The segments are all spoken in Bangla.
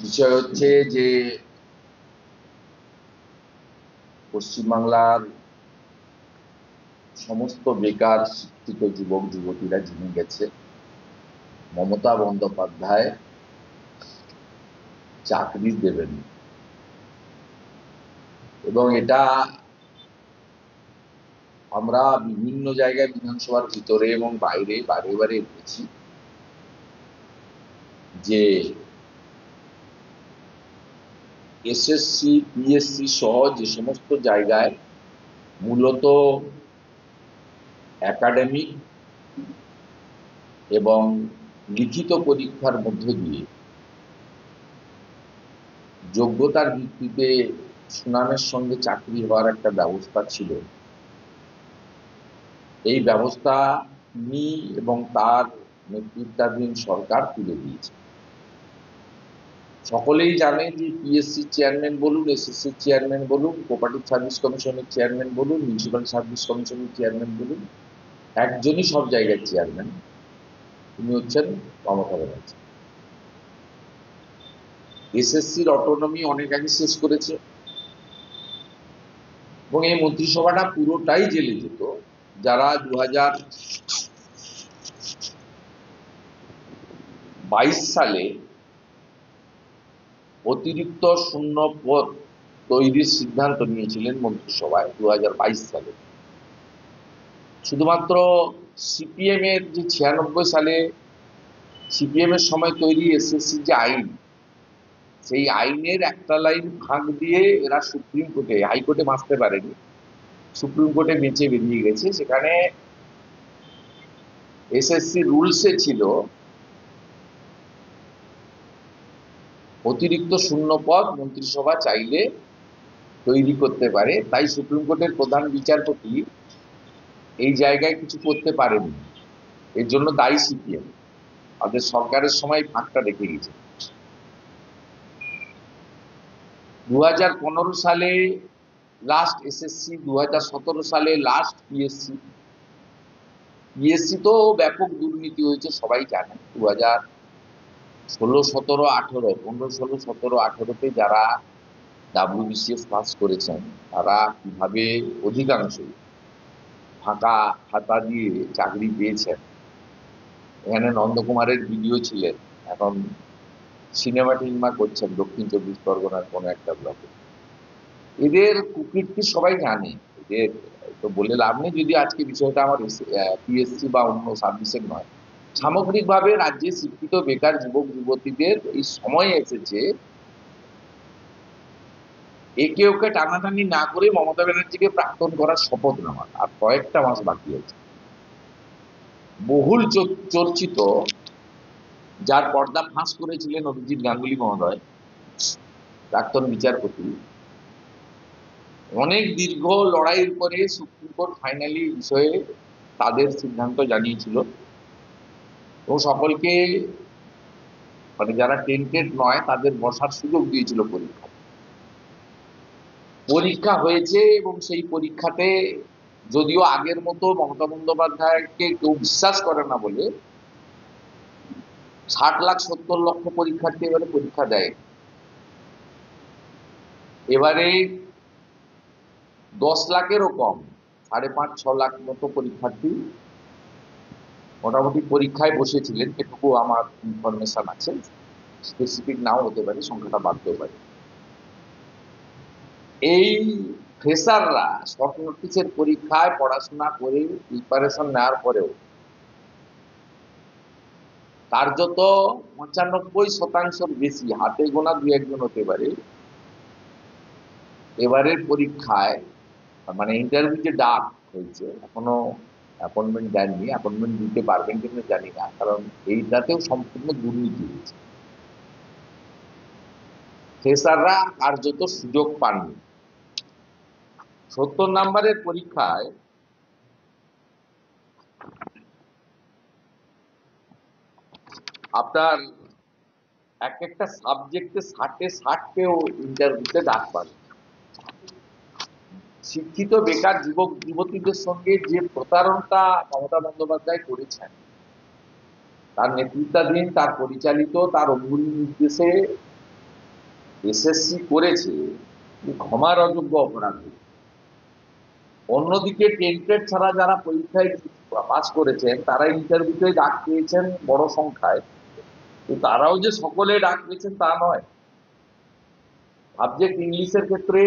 বিষয় হচ্ছে যে পশ্চিমবাংলার সমস্ত বেকার শিক্ষিত যুবক যুবতীরা জেনে গেছে মমতা বন্দ্যোপাধ্যায় চাকরি দেবেন, এবং এটা আমরা বিভিন্ন জায়গায় বিধানসভার ভিতরে এবং বাইরে বারে বারে বলেছি যে এসএসসি পিএসসি সহ যে সমস্ত জায়গায় মূলত একাডেমিক এবং লিখিত পরীক্ষার মধ্য দিয়ে যোগ্যতার ভিত্তিতে সুনামের সঙ্গে চাকরি হওয়ার একটা ব্যবস্থা ছিল, এই ব্যবস্থা তিনি এবং তার নেতৃত্বাধীন সরকার তুলে দিয়েছে। সকলেই জানে যে পিএসসি চেয়ারম্যান বলুন, এসএসসি চেয়ারম্যান বলুন, কোঅপারেটিভ সার্ভিস কমিশনের চেয়ারম্যান বলুন, মিউনিসিপ্যাল সার্ভিস কমিশনের চেয়ারম্যান বলুন, একজনই সব জায়গার চেয়ারম্যান, তিনি হচ্ছেন মমতা ব্যানার্জি। এসএসসির অটোনমি অনেক আগে শেষ করেছে এবং এই মন্ত্রিসভাটা পুরোটাই জেলে যেত যারা 2022 সালে অতিরিক্ত শূন্য পদ তৈরির সিদ্ধান্ত নিয়েছিলেন মন্ত্রিসভায় 2022 সালে। শুধুমাত্র সিপিএম এর যে 96 সালে সিপিএম এর সময় তৈরি এসএসসি যে আইন, সেই আইনের একটা লাইন ফাঁক দিয়ে এরা সুপ্রিম কোর্টে, হাইকোর্টে বাঁচতে পারেনি, সুপ্রিম কোর্টে বেঁচে বেরিয়ে গেছে। সেখানে এসএসসি রুলসে ছিল অতিরিক্ত শূন্য পদ মন্ত্রিসভা চাইলে তৈরি করতে পারে, তাই সুপ্রিম কোর্টের প্রধান বিচারপতি এই জায়গায় কিছু করতে পারেনি। এর জন্য দায়ী সিপিএম, আমাদের সরকারের সময় ফাঁকটা রেখে গেছে। 2015 সালে লাস্ট এসএসসি, 2017 সালে লাস্ট পিএসসি। পিএসসি তো ব্যাপক দুর্নীতি হয়েছে সবাই জানে। 2016, 17, 18, 15, 16, 17, 18তে যারা WBCS পাস করেছেন তারা কিভাবে অধিকাংশ ফাঁকা খাতা দিয়ে চাকরি পেয়েছেন। এখানে নন্দকুমারের ভিডিও ছিলেন, এখন সিনেমা টিনেমা করছেন দক্ষিণ 24 পরগনার কোনো একটা ব্লকে। এদের কুকীর্তি সবাই জানে, এদের তো বলে লাভ নেই। যদি আজকে বিষয়টা আমার পিএসসি বা অন্য সার্ভিসের নয়, সামগ্রিকভাবে রাজ্যে শিক্ষিত বেকার যুবক যুবতীদের এই সময় এসেছে একে ওকে টানাটানি না করে মমতা ব্যানার্জিকে প্রাক্তন করার শপথ নেওয়ার। আর কয়েকটা মাস বাকি আছে। বহুল চর্চিত, যার পর্দা ফাঁস করেছিলেন অভিজিৎ গাঙ্গুলি মহোদয়, প্রাক্তন বিচারপতি, অনেক দীর্ঘ লড়াইয়ের পরে সুপ্রিম কোর্ট ফাইনালি বিষয়ে তাদের সিদ্ধান্ত জানিয়েছিল এবং সকলকে, মানে যারা টেন্টেড নয় তাদের বসার সুযোগ দিয়েছিল। পরীক্ষা হয়েছে এবং সেই পরীক্ষাতে যদিও আগের মতো মমতা বন্দ্যোপাধ্যায়কে কেউ বিশ্বাস করে না বলে 60,70,00,000 পরীক্ষার্থী এবারে পরীক্ষা দেয়। এবারে 10 লাখেরও কম, 5.5-6 লাখ মতো পরীক্ষার্থী মোটামুটি পরীক্ষায় বসেছিলেন, এটুকু আমার ইনফরমেশন আছে। স্পেসিফিক নাও হতে পারে, সংখ্যাটা বাড়তেও পারে। এই ফ্রেশাররা শর্ট নোটিসের পরীক্ষায় পড়াশোনা করে প্রিপারেশন নেওয়ার পরেও কার্যত 95% বেশি, হাতে গোনা 2-1 জন হতে পারে, এবারের পরীক্ষায় মানে ইন্টারভিউ যে ডাক হয়েছে, এখনো অ্যাপয়েন্টমেন্ট দেননি, অ্যাপয়েন্টমেন্ট দিতে পারবেন কিনা জানি না, কারণ এইটাতেও সম্পূর্ণ দুর্নীতি হয়েছে। ফ্রেশাররা কার্যত সুযোগ পাননি। 70 নম্বরের পরীক্ষায় আপনার এক একটা সাবজেক্টে 60-60কেও ইন্টারভিউতে ডাক পাবে। শিক্ষিত বেকার যুবক যুবতীদের সঙ্গে যে প্রতারণটা মমতা বন্দ্যোপাধ্যায় করেছেন, তার নেতৃত্বাধীন, তার পরিচালিত, তার অঙ্গুলি নির্দেশে এসএসসি করেছে ক্ষমার অযোগ্য অপরাধ। অন্যদিকে টেন্টেড ছাড়া যারা পরীক্ষায় পাস করেছেন তারা ইন্টারভিউতে ডাক পেয়েছেন বড় সংখ্যায়, তো তারাও যে সকলে ডাক পেয়েছেন তা নয়। সাবজেক্ট ইংলিশের ক্ষেত্রে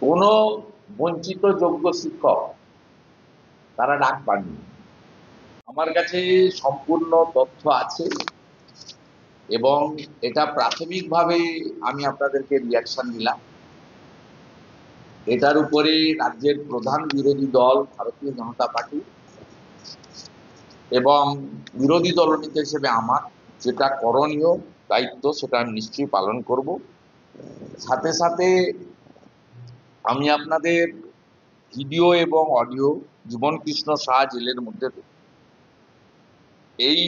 কোন বঞ্চিত যোগ্য শিক্ষক তারা ডাক পাননি। আমার কাছে সম্পূর্ণ তথ্য আছে এবং এটা প্রাথমিকভাবে আমি আপনাদেরকে রিয়াকশন দিলাম। এটার উপরে রাজ্যের প্রধান বিরোধী দল ভারতীয় জনতা পার্টি এবং বিরোধী দলনেতা হিসেবে আমার যেটা করণীয় দায়িত্ব সেটা আমি নিশ্চয়ই পালন করব। সাথে সাথে আমি আপনাদের ভিডিও এবং অডিও জীবনকৃষ্ণ সাহা জেলের মধ্যে এই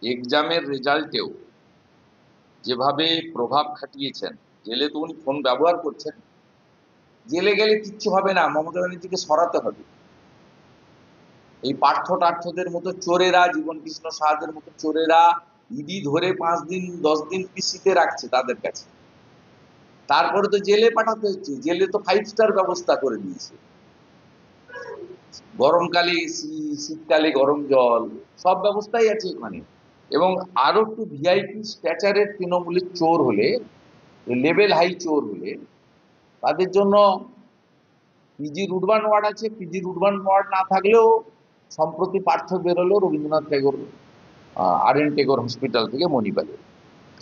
এক্সামের রেজাল্টেও যেভাবে প্রভাব খাটিয়েছেন, জেলে তো উনি ফোন ব্যবহার করছেন, জেলে গেলে কিচ্ছু হবে না, মমতা ব্যানার্জিকে সরাতে হবে। এই পার্থদের মতো চোরেরা, জীবনকৃষ্ণ সাহাদের মতো চোরেরা ইডি ধরে 5 দিন 10 দিন পিসিতে রাখছে তাদের কাছে, তারপরে তো জেলে পাঠাতে হচ্ছে। জেলে তো 5 স্টার ব্যবস্থা করে দিয়েছে, গরমকালে এসি, শীতকালে গরম জল, সব ব্যবস্থাই আছে এখানে। এবং আরো একটু ভিআইপি স্ট্যাচারের তৃণমূলের চোর হলে, লেভেল হাই চোর হলে তাদের জন্য পিজি রুটবান ওয়ার্ড আছে। পিজি রুটবান ওয়ার্ড না থাকলেও সম্প্রতি পার্থ বেরোলো রবীন্দ্রনাথ ট্যাগোর RN টেগোর হসপিটাল থেকে মণিপালে,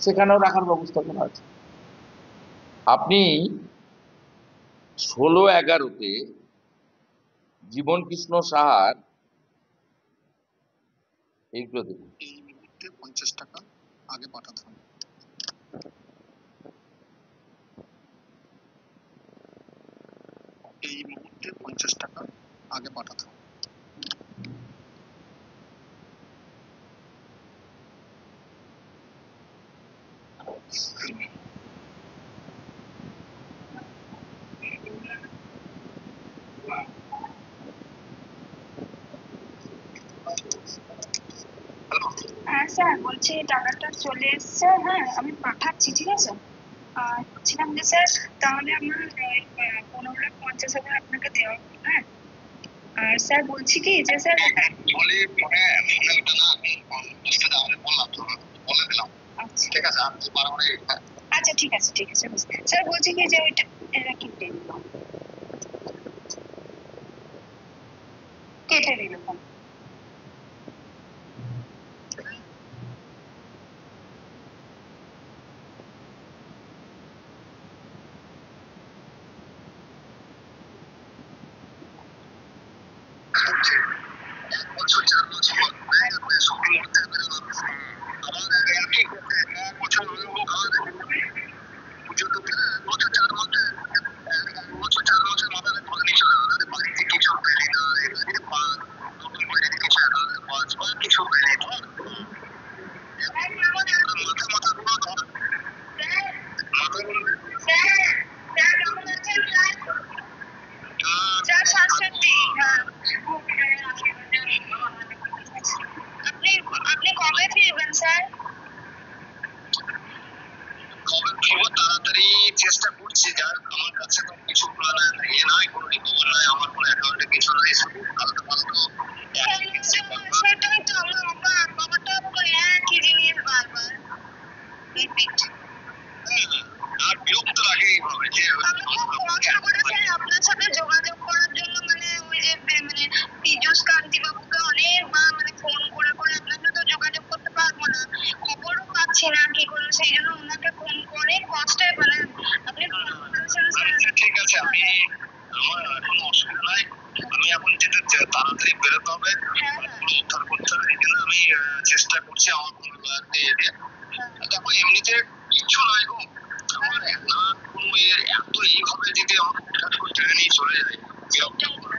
সেখানেও রাখার ব্যবস্থা করা আছে। আপনি 16/11-তে জীবনকৃষ্ণ সাহার এইগুলো দেখুন। এই মুহূর্তে 50 টাকা আগে পাঠাতে হবে। এই মুহূর্তে 50 টাকা আগে পাঠাতে হবে। হ্যাঁ স্যার, বলছি টাকাটা চলে এসছে। হ্যাঁ, আমি পাঠাচ্ছি, ঠিক আছে। বলছিলাম যে স্যার, তাহলে আমার 15,50,000 আপনাকে দেওয়া হবে। হ্যাঁ, আর স্যার বলছি কি যে স্যার বলে পরে ফোনে ওটা না আমি বুঝতে তাহলে বললাম তো, বলে দিলাম। আচ্ছা ঠিক আছে, আপনি বারবার আচ্ছা, ঠিক আছে ঠিক আছে স্যার, বলছি কি যে ওইটা এরা কেটে দিল, কেটে দিল ফোন। বছর 4 বছর সব করতে আমাদের একই বছর হলো পুজো তো বছর 4 বছর মাথায় ধরে নিয়ে চলে গেল। বাড়িতে কিছু পেলি না, এখানে নতুন বাড়িতে কিছু কিছু পেলি না, মাথা পুরো ধর আপনি কবে ফিরবেন স্যার? তাড়াতাড়ি চেষ্টা করছি। যার আমার কাছে তো কিছু নাই, কোনো রিকভার নাই, আমার কোনো অ্যাকাউন্টে কিছু নাই, শুধু কালকে সেটাই তো আমার বাবাটা একই জিনিস বারবার রিপিট। আর বিরক্ত লাগে এইভাবে যে আপনার সাথে যোগাযোগ করার জন্য, মানে ওই যে মানে পীযূষ কান্তি বাবুকে অনেকবার মানে ফোন করে করে আপনার সাথে যোগাযোগ করতে পারবো না, খবরও পাচ্ছি না কি করে, সেই জন্য ওনাকে ফোন করে কষ্টে মানে আপনি ফোন করেছেন। ঠিক আছে, আমি আমার কোনো অসুবিধা নাই, আমি এখন যেটা তাড়াতাড়ি বেরোতে হবে, উদ্ধার করতে হবে, এই জন্য আমি চেষ্টা করছি আমার কোনো লয়ার দিয়ে। দেখো এমনিতে কিচ্ছু নয় গো, আমার না কোনো এত এইভাবে যদি আমাকে হঠাৎ করে টেনে নিয়ে চলে যায়, হঠাৎ করে